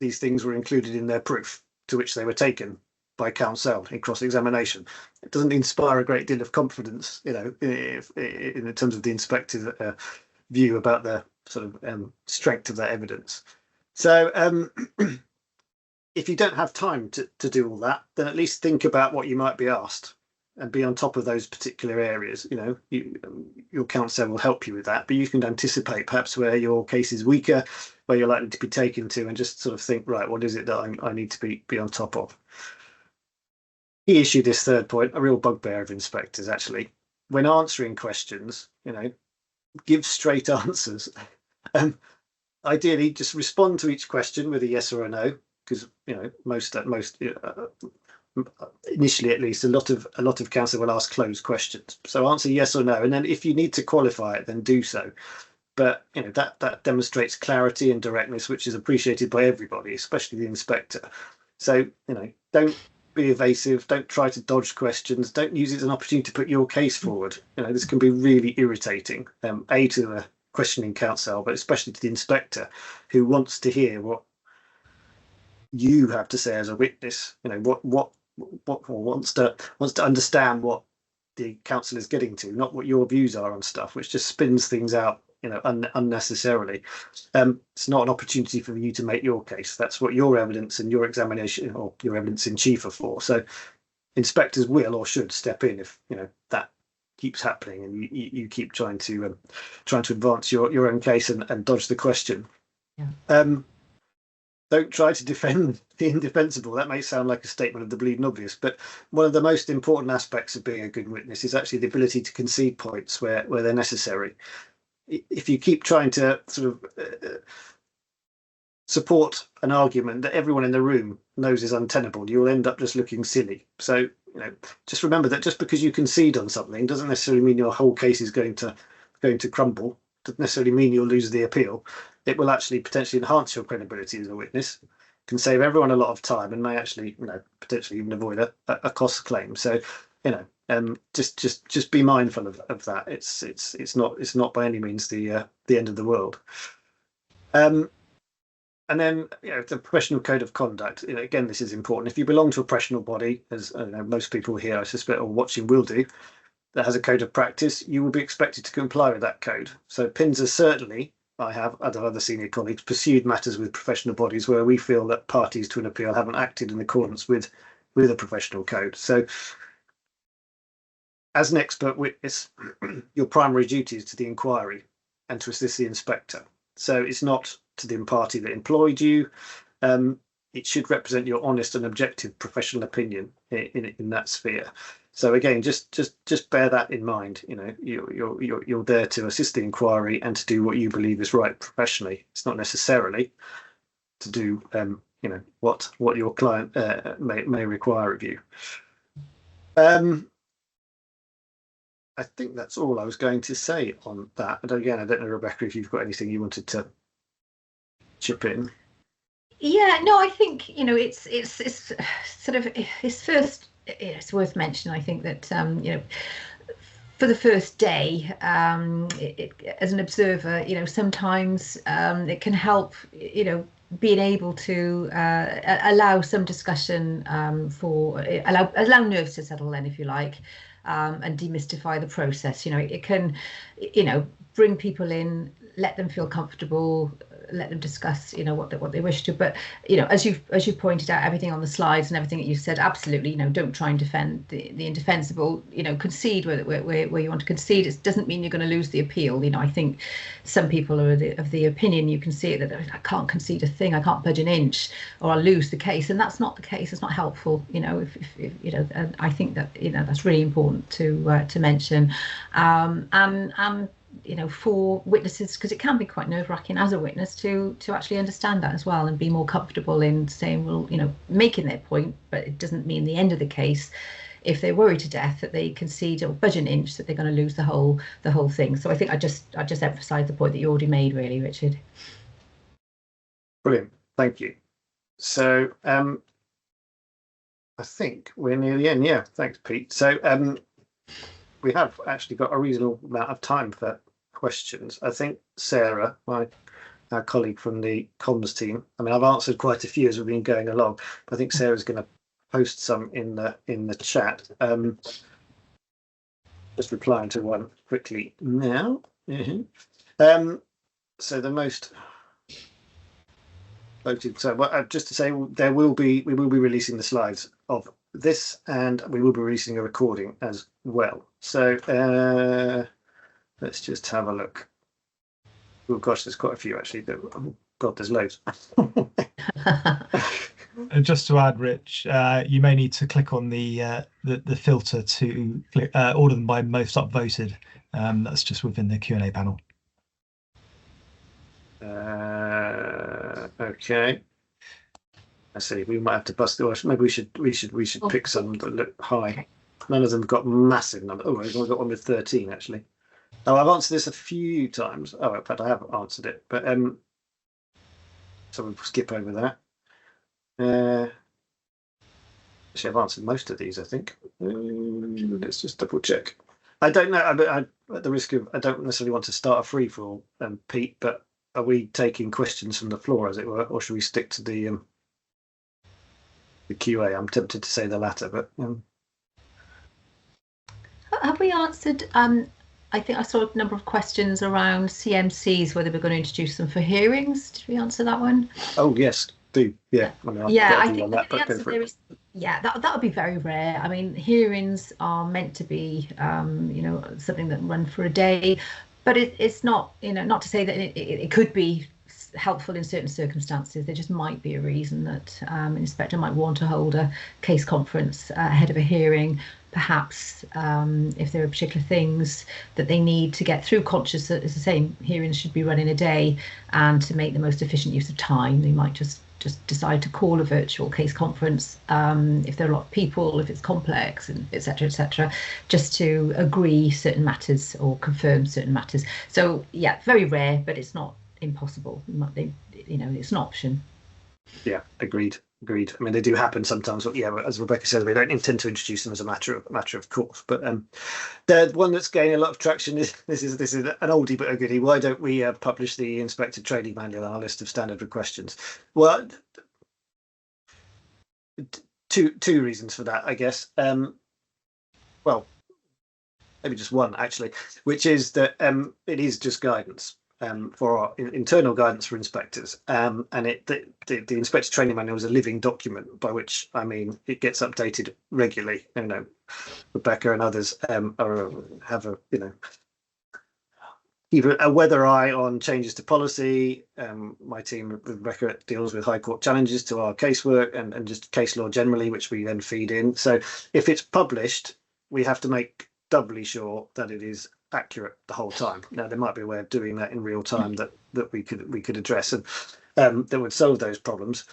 these things were included in their proof, to which they were taken by counsel in cross-examination. It doesn't inspire a great deal of confidence, in terms of the inspector's view about the sort of strength of that evidence. So if you don't have time to do all that, then at least think about what you might be asked and be on top of those particular areas. Your counsel will help you with that, but you can anticipate perhaps where your case is weaker, where you're likely to be taken to, and just sort of think, right, what is it that I need to be on top of? He issued this third point, a real bugbear of inspectors, actually. When answering questions, give straight answers. Ideally, just respond to each question with a yes or a no, because most initially, at least, a lot of counsel will ask closed questions. So answer yes or no, and then if you need to qualify it, then do so. But that demonstrates clarity and directness, which is appreciated by everybody, especially the inspector. So don't be evasive. Don't try to dodge questions. Don't use it as an opportunity to put your case forward. This can be really irritating. To the questioning counsel, but especially to the inspector, who wants to hear what you have to say as a witness. What wants to understand what the counsel is getting to, not what your views are on stuff, which just spins things out unnecessarily. It's not an opportunity for you to make your case. That's what your evidence and your examination, or your evidence in chief, are for. So inspectors will or should step in if that keeps happening and you keep trying to advance your own case and dodge the question. Don't try to defend the indefensible. That may sound like a statement of the bleeding obvious, but one of the most important aspects of being a good witness is actually the ability to concede points where they're necessary. If you keep trying to sort of support an argument that everyone in the room knows is untenable, you'll end up just looking silly. So just remember that just because you concede on something doesn't necessarily mean your whole case is going to crumble. Doesn't necessarily mean you'll lose the appeal. It will actually potentially enhance your credibility as a witness, can save everyone a lot of time, and may actually potentially even avoid a cost claim. So just be mindful of that. It's not by any means the end of the world. And then the professional code of conduct. Again, this is important. If you belong to a professional body, as most people here, I suspect, or watching will do, that has a code of practice, you will be expected to comply with that code. So PINS has certainly, I have, other senior colleagues, pursued matters with professional bodies where we feel that parties to an appeal haven't acted in accordance with a professional code. So as an expert witness, your primary duty is to the inquiry and to assist the inspector. So it's not to the party that employed you. it should represent your honest and objective professional opinion in that sphere. So again, just bear that in mind. You know, you're there to assist the inquiry and to do what you believe is right professionally. It's not necessarily to do you know, what your client may require of you. I think that's all I was going to say on that. And again, I don't know, Rebecca, if you've got anything you wanted to chip in. Yeah, no, I think, you know, it's sort of, it's first, it's worth mentioning, I think, that you know, for the first day, as an observer, you know, sometimes it can help, you know, being able to allow some discussion allow nerves to settle then, if you like, and demystify the process. You know, it can, you know, bring people in, let them feel comfortable, let them discuss, you know, what they wish to. But, you know, as you pointed out, everything on the slides and everything that you said, absolutely, you know, don't try and defend the indefensible. You know, concede where you want to concede. It doesn't mean you're going to lose the appeal. You know, I think some people are of the opinion, you can see it, that I can't concede a thing, I can't budge an inch, or I'll lose the case, and that's not the case. It's not helpful. You know, if you know, and I think that, you know, that's really important to mention, and you know, for witnesses, because it can be quite nerve-wracking as a witness to actually understand that as well, and be more comfortable in saying, well, you know, making their point, but it doesn't mean the end of the case. If they're worried to death that they concede or budge an inch, that they're going to lose the whole thing. So I think I just emphasised the point that you already made, really, Richard. Brilliant, thank you. So I think we're near the end. Yeah, thanks, Pete. So we have actually got a reasonable amount of time for questions. I think Sarah, our colleague from the comms team, I mean, I've answered quite a few as we've been going along, but I think Sarah's going to post some in the chat. Just replying to one quickly now. So the most voted. So just to say, we will be releasing the slides of this, and we will be releasing a recording as well. So let's just have a look. Oh gosh, there's quite a few actually. Oh God, there's loads. And just to add, Rich, you may need to click on the filter to order them by most upvoted. That's just within the Q&A panel. Okay. I see. We might have to bust the. Maybe we should pick some that look high. Okay. None of them got massive numbers. Oh, I've only got one with 13 actually. Oh, I've answered this a few times. Oh, in fact, I have answered it, but so we'll skip over that. Actually, I've answered most of these, I think. Let's just double check. I don't know. I at the risk of, I don't necessarily want to start a free for all, Pete. But are we taking questions from the floor, as it were, or should we stick to the QA? I'm tempted to say the latter, but have we answered? I think I saw a number of questions around CMCs, whether we're going to introduce them for hearings. Did we answer that one? Oh yes, do. Yeah. I mean, I think the answer there is, yeah, that would be very rare. I mean, hearings are meant to be, you know, something that run for a day, but it's not, you know, not to say that it could be helpful in certain circumstances. There just might be a reason that an inspector might want to hold a case conference ahead of a hearing. Perhaps if there are particular things that they need to get through, conscious that, as the same, hearings should be run in a day, and to make the most efficient use of time, they might just decide to call a virtual case conference if there are a lot of people, if it's complex, and etc., just to agree certain matters or confirm certain matters. So yeah, very rare, but it's not impossible. You know, it's an option. Yeah, agreed. I mean, they do happen sometimes, but yeah, as Rebecca says, we don't intend to introduce them as a matter of course. But the one that's gaining a lot of traction is this is an oldie but a goodie. Why don't we publish the Inspector Training Manual on our list of standard questions? Well, two reasons for that, I guess. Well, maybe just one actually, which is that it is just guidance. For our internal guidance for inspectors, and the Inspector Training Manual is a living document, by which I mean it gets updated regularly. You know, Rebecca and others have a, you know, keep a weather eye on changes to policy. My team, Rebecca, deals with High Court challenges to our casework and just case law generally, which we then feed in. So if it's published, we have to make doubly sure that it is accurate the whole time. Now, there might be a way of doing that in real time that we could address and that would solve those problems.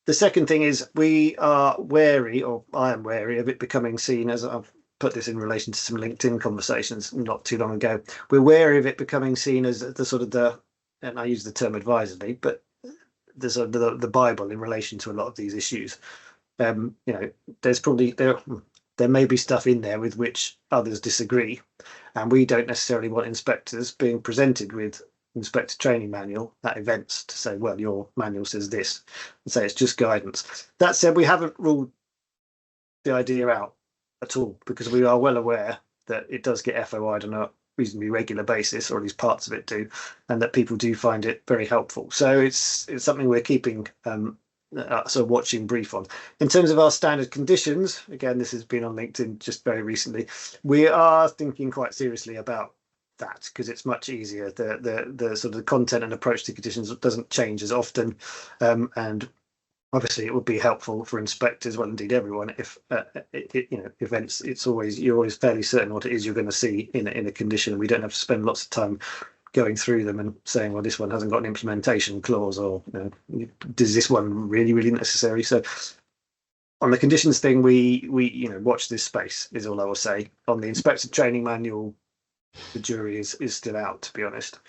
The second thing is we are wary, or I am wary of it becoming seen as, I've put this in relation to some LinkedIn conversations not too long ago, we're wary of it becoming seen as the sort of and I use the term advisedly, but the sort of the Bible in relation to a lot of these issues. There's probably there may be stuff in there with which others disagree, and we don't necessarily want inspectors being presented with inspector training manual at events to say, well, your manual says this, and say it's just guidance. That said, we haven't ruled the idea out at all, because we are well aware that it does get FOI'd on a reasonably regular basis, or at least parts of it do, and that people do find it very helpful. So it's something we're keeping sort of watching brief on. In terms of our standard conditions, again, this has been on LinkedIn just very recently, we are thinking quite seriously about that, because it's much easier. The sort of the content and approach to conditions doesn't change as often, and obviously it would be helpful for inspectors, well, indeed everyone, if events, you're always fairly certain what it is you're going to see in a condition. We don't have to spend lots of time going through them and saying, well, this one hasn't got an implementation clause, or does this one really necessary? So on the conditions thing, we watch this space is all I will say. On the inspector training manual, the jury is still out, to be honest.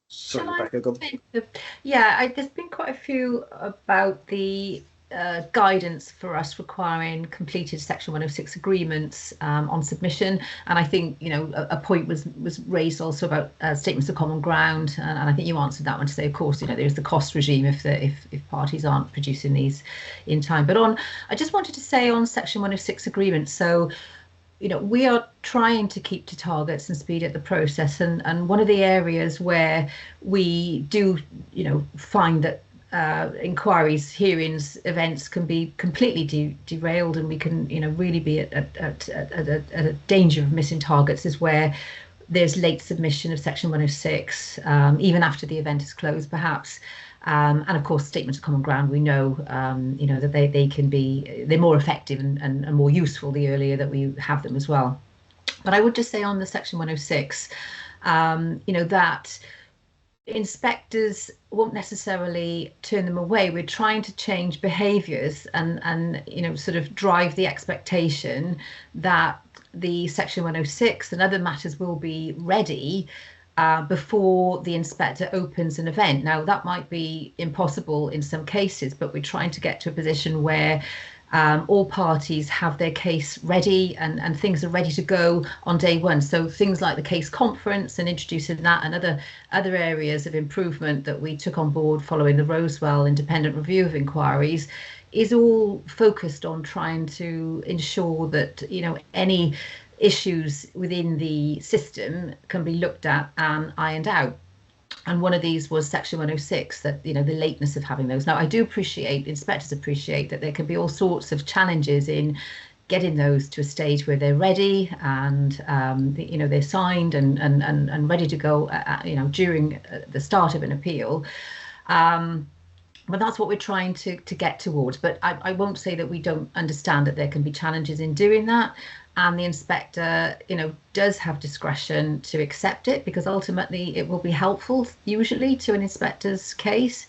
Sorry, Rebecca, go on. There's been quite a few about the guidance for us requiring completed Section 106 agreements on submission, and I think a point was raised also about statements of common ground, and I think you answered that one to say, of course, there's the cost regime if parties aren't producing these in time. But I just wanted to say on Section 106 agreements, so we are trying to keep to targets and speed up the process, and one of the areas where we do find that inquiries, hearings, events can be completely derailed, and we can really be at a danger of missing targets, is where there's late submission of Section 106, even after the event is closed, perhaps. And of course, statements of common ground, we know, that they're more effective and more useful the earlier that we have them as well. But I would just say on the Section 106, that inspectors won't necessarily turn them away. We're trying to change behaviours and sort of drive the expectation that the Section 106 and other matters will be ready before the inspector opens an event. Now, that might be impossible in some cases, but we're trying to get to a position where all parties have their case ready and things are ready to go on day one. So things like the case conference and introducing that, and other areas of improvement that we took on board following the Rosewell independent review of inquiries, is all focused on trying to ensure that any issues within the system can be looked at and ironed out. And one of these was Section 106, that the lateness of having those. Now, I do appreciate, inspectors appreciate, that there can be all sorts of challenges in getting those to a stage where they're ready and they're signed and ready to go during the start of an appeal. But that's what we're trying to get towards. But I won't say that we don't understand that there can be challenges in doing that. And the inspector, does have discretion to accept it, because ultimately it will be helpful, usually, to an inspector's case.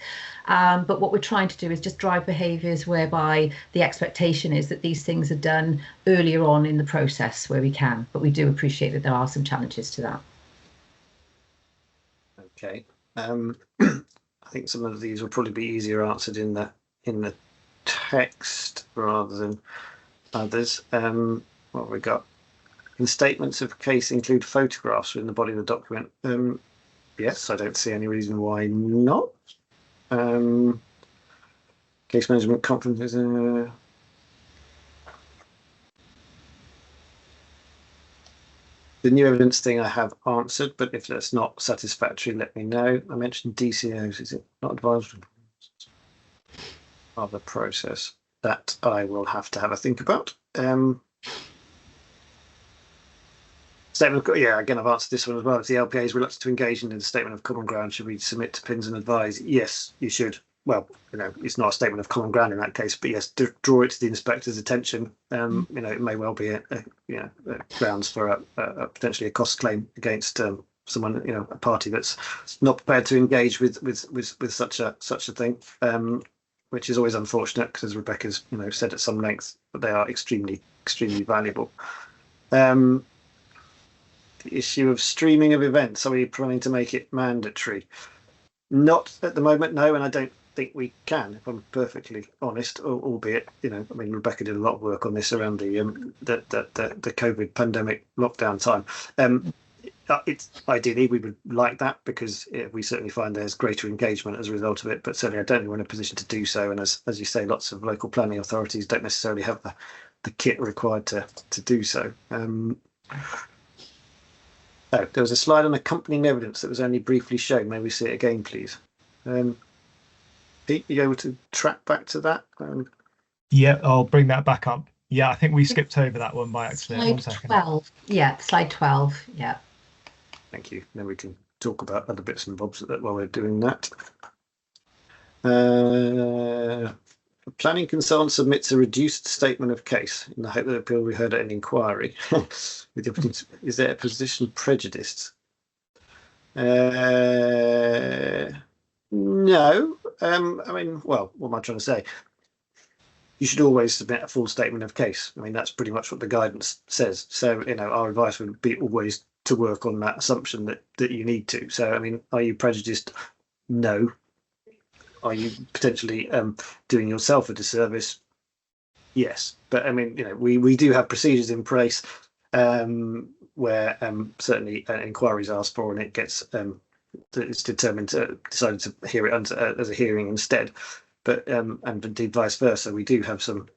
But what we're trying to do is just drive behaviours whereby the expectation is that these things are done earlier on in the process where we can. But we do appreciate that there are some challenges to that. Okay. I think some of these will probably be easier answered in the text rather than others. What have we got? Can statements of case include photographs within the body of the document? Yes, I don't see any reason why not. Case management conferences. The new evidence thing I have answered, but if that's not satisfactory, let me know. I mentioned DCOs. Is it not advised of the process? That I will have to have a think about. Statement of, yeah, again, I've answered this one as well. If the LPA is reluctant to engage in the statement of common ground, should we submit to pins and advise? Yes, you should. Well, it's not a statement of common ground in that case, but yes, draw it to the inspector's attention. It may well be grounds for potentially a cost claim against someone, a party that's not prepared to engage with such a thing, which is always unfortunate because, as Rebecca's said at some length, that they are extremely valuable. The issue of streaming of events, are we planning to make it mandatory? Not at the moment, no, and I don't think we can, if I'm perfectly honest, albeit Rebecca did a lot of work on this around the COVID pandemic lockdown time. It's ideally we would like that, because we certainly find there's greater engagement as a result of it, but certainly I don't think we're in a position to do so, and as you say, lots of local planning authorities don't necessarily have the kit required to do so. There was a slide on accompanying evidence that was only briefly shown. May we see it again, please? Pete, are you able to track back to that? Yeah, I'll bring that back up. Yeah, I think we skipped over that one by accident. Slide 12. Yeah, slide 12. Yeah. Thank you. Then we can talk about other bits and bobs while we're doing that. A planning consultant submits a reduced statement of case in the hope that the appeal will be heard at an inquiry. Is there a position prejudiced? No. Well, what am I trying to say? You should always submit a full statement of case. That's pretty much what the guidance says. So, our advice would be always to work on that assumption that you need to. So, are you prejudiced? No. Are you potentially doing yourself a disservice? Yes. But we do have procedures in place where certainly an inquiry is asked for, and it gets it's decided to hear it as a hearing instead. But and indeed vice versa, we do have some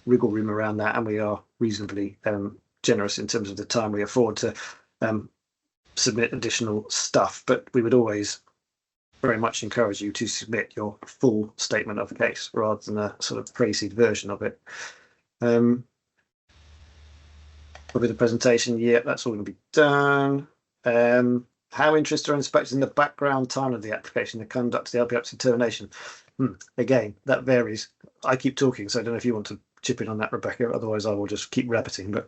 wriggle room around that, and we are reasonably generous in terms of the time we afford to submit additional stuff. But we would always very much encourage you to submit your full statement of case rather than a sort of pre-seed version of it. Probably the presentation, yeah, that's all going to be done. How interested are inspectors in the background time of the application, the conduct of the LPA's determination? Again, that varies. I keep talking, so I don't know if you want to chip in on that, Rebecca. Otherwise, I will just keep rabbiting. But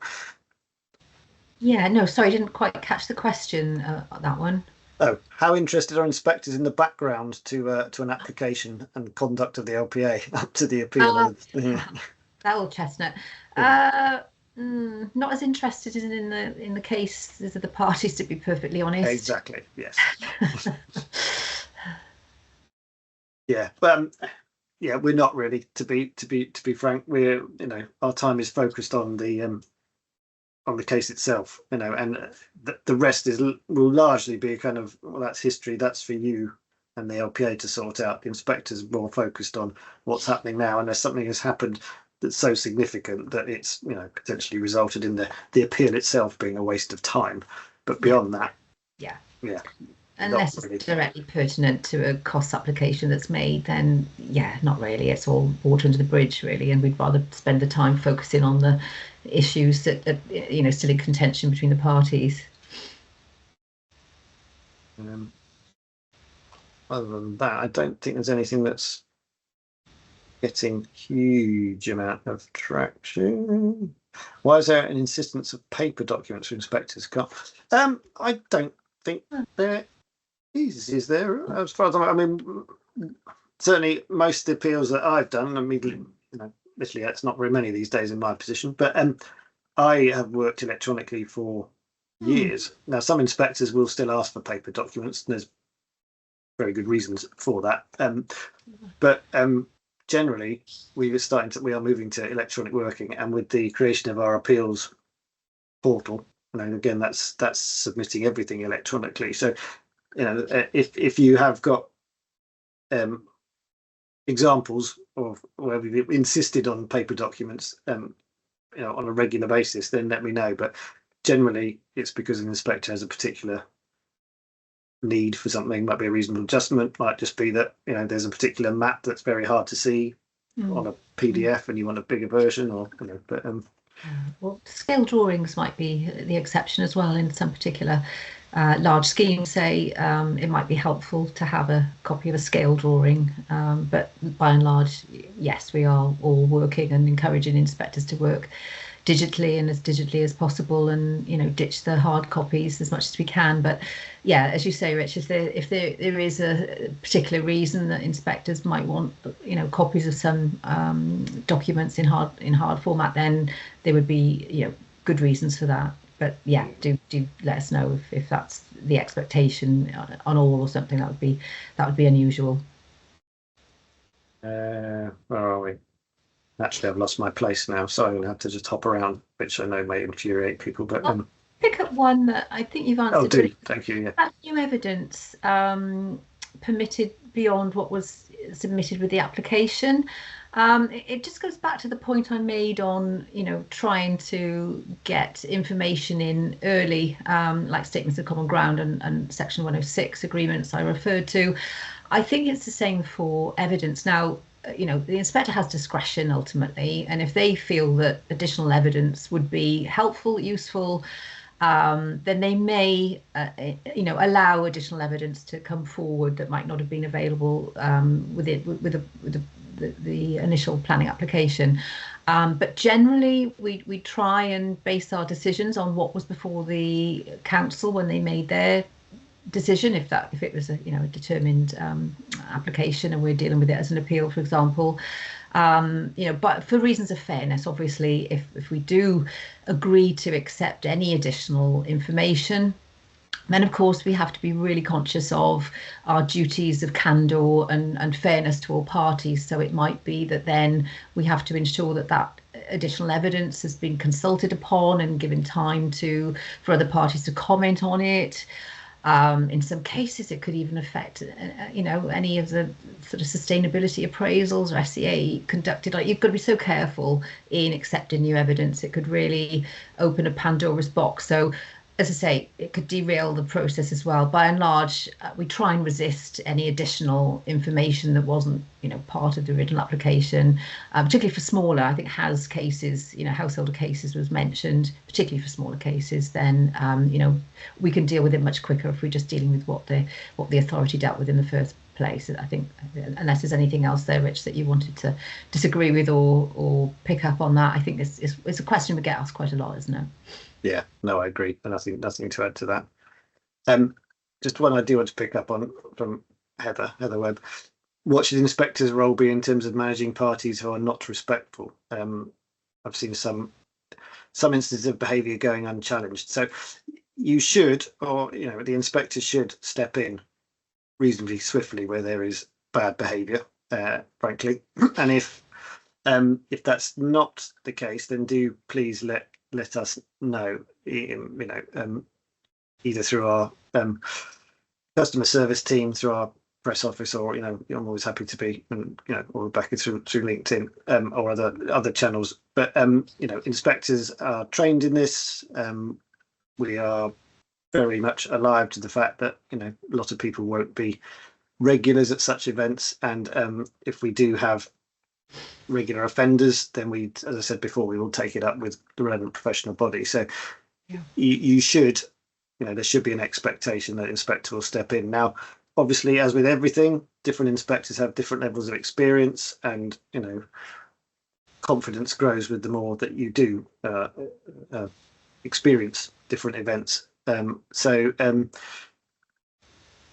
yeah, no, sorry, I didn't quite catch the question. That one. Oh, how interested are inspectors in the background to an application and conduct of the LPA up to the appeal? That old chestnut. Not as interested in the case as the parties, to be perfectly honest. Exactly. Yes. Yeah, but we're not really. To be frank, we're our time is focused on the case itself, and the rest will largely be kind of, well, that's history, that's for you and the LPA to sort out. The inspector's more focused on what's happening now, unless something has happened that's so significant that it's potentially resulted in the appeal itself being a waste of time. But beyond that, yeah. Unless it's directly pertinent to a cost application that's made, then yeah, not really. It's all water under the bridge, really, and we'd rather spend the time focusing on the issues that still in contention between the parties. Other than that, I don't think there's anything that's getting huge amount of traction. Why is there an insistence of paper documents for inspectors? I don't think there is there, as far as certainly most of the appeals that I've done, admittedly it's not very many these days in my position, but I have worked electronically for years. Now, some inspectors will still ask for paper documents, and there's very good reasons for that. But generally, we are moving to electronic working, and with the creation of our appeals portal, again, that's submitting everything electronically. So, if you have got examples of where we've insisted on paper documents, on a regular basis, then let me know. But generally, it's because an inspector has a particular need for something. Might be a reasonable adjustment. Might just be that there's a particular map that's very hard to see on a PDF, and you want a bigger version, or But Well, scale drawings might be the exception as well in some particular large schemes. Say it might be helpful to have a copy of a scale drawing, but by and large, yes, we are all working and encouraging inspectors to work digitally and as digitally as possible, and ditch the hard copies as much as we can. But yeah, as you say, Rich, if there is a particular reason that inspectors might want copies of some documents in hard format, then there would be good reasons for that. But yeah, do let us know if that's the expectation on all or something. That would be unusual. Where are we? Actually, I've lost my place now, so I'm going to have to just hop around, which I know may infuriate people. But I'll pick up one that I think you've answered. Oh, do thank you. Yeah. That new evidence permitted beyond what was submitted with the application. It just goes back to the point I made on trying to get information in early, like statements of common ground and Section 106 agreements I referred to. I think it's the same for evidence. Now, the inspector has discretion ultimately, and if they feel that additional evidence would be helpful, useful, then they may, allow additional evidence to come forward that might not have been available with the initial planning application. But generally, we try and base our decisions on what was before the council when they made their decision, if it was a determined application and we're dealing with it as an appeal, for example. But for reasons of fairness, obviously, if we do agree to accept any additional information, then of course we have to be really conscious of our duties of candour and fairness to all parties. So it might be that then we have to ensure that additional evidence has been consulted upon and given time for other parties to comment on it. In some cases, it could even affect, any of the sort of sustainability appraisals or SCA conducted. Like, you've got to be so careful in accepting new evidence. It could really open a Pandora's box. So, as I say, it could derail the process as well. By and large, we try and resist any additional information that wasn't, part of the original application, particularly for smaller. I think cases, householder cases was mentioned, particularly for smaller cases. Then, we can deal with it much quicker if we're just dealing with what the authority dealt with in the first place. I think, unless there's anything else there, Rich, that you wanted to disagree with or pick up on that. I think it's a question we get asked quite a lot, isn't it? Yeah, no, I agree. Nothing to add to that. Just one I do want to pick up on from Heather Webb. What should the inspector's role be in terms of managing parties who are not respectful? I've seen some instances of behaviour going unchallenged. So you should, or the inspector should step in reasonably swiftly where there is bad behaviour, frankly. And if that's not the case, then do please let us know, either through our customer service team, through our press office, or I'm always happy to be, or Rebecca through LinkedIn, or other channels. But inspectors are trained in this. We are very much alive to the fact that a lot of people won't be regulars at such events, and if we do have regular offenders, then as I said before, we will take it up with the relevant professional body. So you should, there should be an expectation that inspector will step in. Now, obviously, as with everything, different inspectors have different levels of experience, and confidence grows with the more that you do experience different events. What am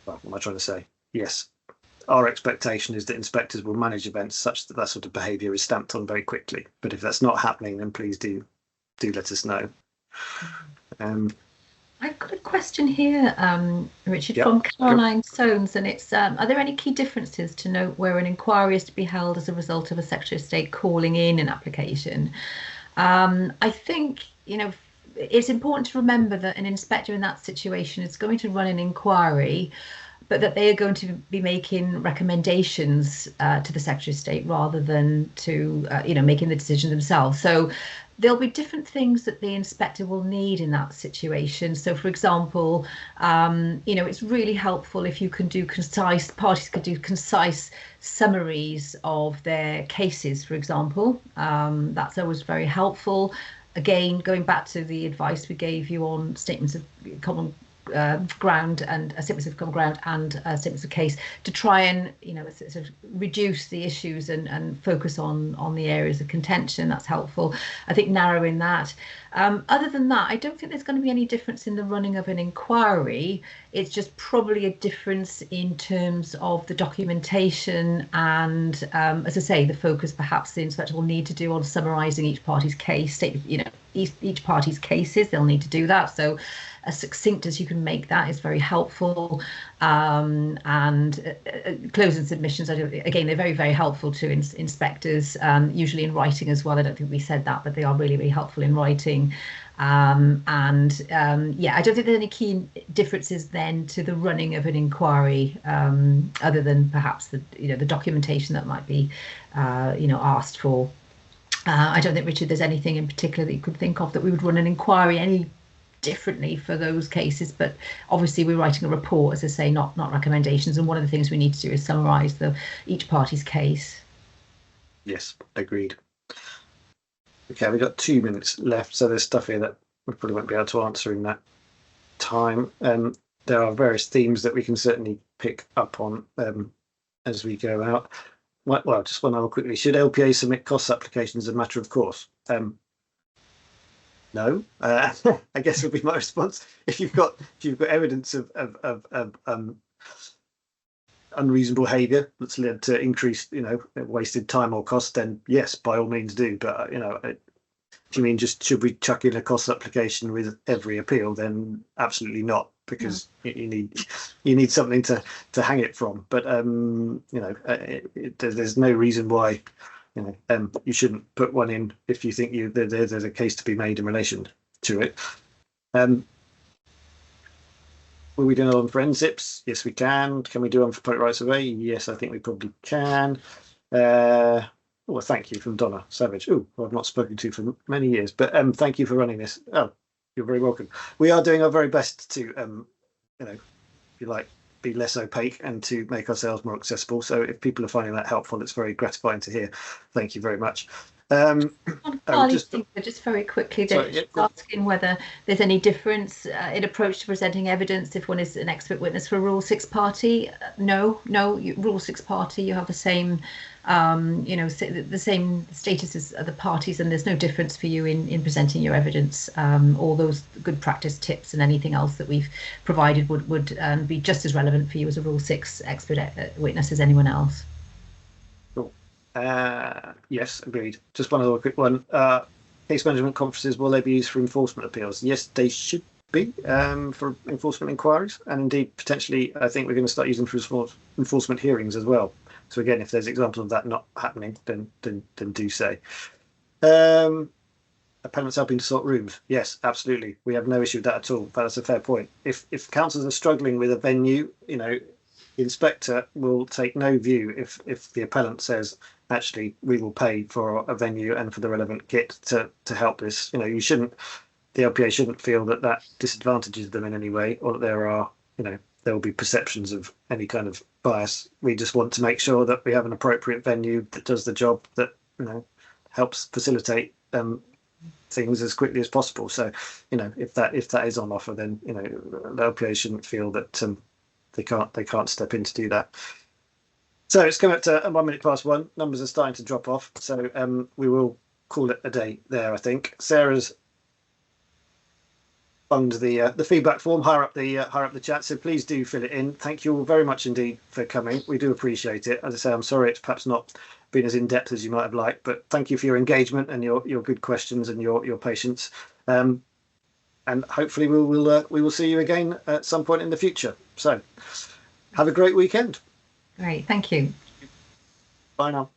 I trying to say? Yes. Our expectation is that inspectors will manage events such that sort of behaviour is stamped on very quickly. But if that's not happening, then please do let us know. I've got a question here, Richard, from Caroline Soames, and it's: are there any key differences to note where an inquiry is to be held as a result of a Secretary of State calling in an application? I think it's important to remember that an inspector in that situation is going to run an inquiry, but that they are going to be making recommendations to the Secretary of State rather than to, making the decision themselves. So there'll be different things that the inspector will need in that situation. So, for example, it's really helpful if you can do parties could do concise summaries of their cases, for example. That's always very helpful. again, going back to the advice we gave you on statements of common ground and statements of common ground and statements of case, to try and sort of reduce the issues and focus on the areas of contention. That's helpful. I think narrowing that. Other than that, I don't think there's going to be any difference in the running of an inquiry. It's just probably a difference in terms of the documentation and, as I say, the focus perhaps the inspector will need to do on summarising each party's case. Each party's cases, they'll need to do that. So as succinct as you can make that is very helpful. And closing submissions, again, they're very, very helpful to inspectors, usually in writing as well. I don't think we said that, but they are really, really helpful in writing. I don't think there's any key differences then to the running of an inquiry, other than perhaps the documentation that might be asked for. I don't think, Richard, there's anything in particular that you could think of that we would run an inquiry any differently for those cases, but obviously we're writing a report, as I say, not recommendations, and one of the things we need to do is summarise each party's case. Yes, agreed. Okay, we've got 2 minutes left, so there's stuff here that we probably won't be able to answer in that time. There are various themes that we can certainly pick up on as we go out. Well, just one other quickly. Should LPA submit cost applications as a matter of course? No, I guess would be my response. If you've got evidence of unreasonable behaviour that's led to increased, wasted time or cost, then yes, by all means do. But if you mean just should we chuck in a cost application with every appeal, then absolutely not, because you need something to hang it from. But there's no reason why you shouldn't put one in if you think there's a case to be made in relation to it. Will we do it on forensics? Yes, we can. Can we do one for public rights of way? Yes, I think we probably can. Thank you from Donna Savage, who I've not spoken to for many years, but thank you for running this. Oh, you're very welcome. We are doing our very best to, if you like, be less opaque and to make ourselves more accessible. So if people are finding that helpful, it's very gratifying to hear. Thank you very much. Just very quickly, asking whether there's any difference in approach to presenting evidence if one is an expert witness for a Rule 6 party. No, Rule 6 party, you have the same, the same status as other parties, and there's no difference for you in presenting your evidence. All those good practice tips and anything else that we've provided would be just as relevant for you as a Rule 6 expert witness as anyone else. Yes, agreed. Just one other quick one. Case management conferences, will they be used for enforcement appeals? Yes, they should be for enforcement inquiries, and indeed potentially I think we're going to start using for enforcement hearings as well. So again, if there's examples of that not happening, then do say. Appellants helping to sort rooms. Yes, absolutely. We have no issue with that at all. That's a fair point. If councils are struggling with a venue, the inspector will take no view if the appellant says, actually, we will pay for a venue and for the relevant kit to help this. The LPA shouldn't feel that disadvantages them in any way, or that there will be perceptions of any kind of bias. We just want to make sure that we have an appropriate venue that does the job, that helps facilitate things as quickly as possible. So if that is on offer, then the LPA shouldn't feel that they can't step in to do that. So it's come up to 1 minute past 1. Numbers are starting to drop off, so we will call it a day there. I think Sarah's bunged the feedback form higher up the chat, so please do fill it in. Thank you all very much indeed for coming. We do appreciate it. As I say, I'm sorry it's perhaps not been as in depth as you might have liked, but thank you for your engagement and your good questions and your patience. And hopefully we will see you again at some point in the future. So have a great weekend. Great, thank you. Bye now.